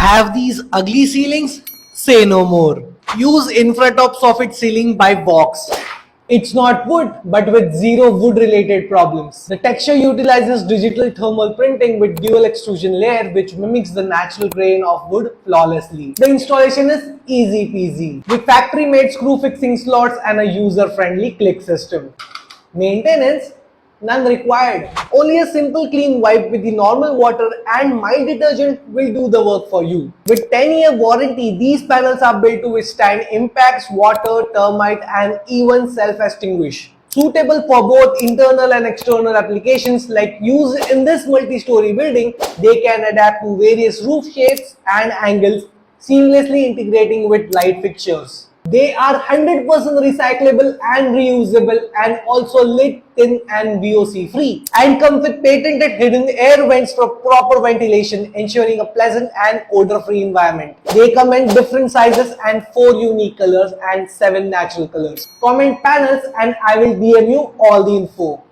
Have these ugly ceilings? Say no more. Use Infratop Soffit Ceiling by VOX. It's not wood, but with zero wood-related problems. The texture utilizes digital thermal printing with dual extrusion layer, which mimics the natural grain of wood flawlessly. The installation is easy peasy, with factory-made screw fixing slots and a user-friendly click system. Maintenance? None required. Only a simple clean wipe with the normal water and mild detergent will do the work for you. With 10-year warranty, these panels are built to withstand impacts, water, termite and even self-extinguish. Suitable for both internal and external applications like used in this multi-story building, they can adapt to various roof shapes and angles, seamlessly integrating with light fixtures. They are 100% recyclable and reusable and also lid, tin and VOC free and come with patented hidden air vents for proper ventilation, ensuring a pleasant and odor-free environment. They come in different sizes and 4 unique colors and 7 natural colors. Comment panels and I will DM you all the info.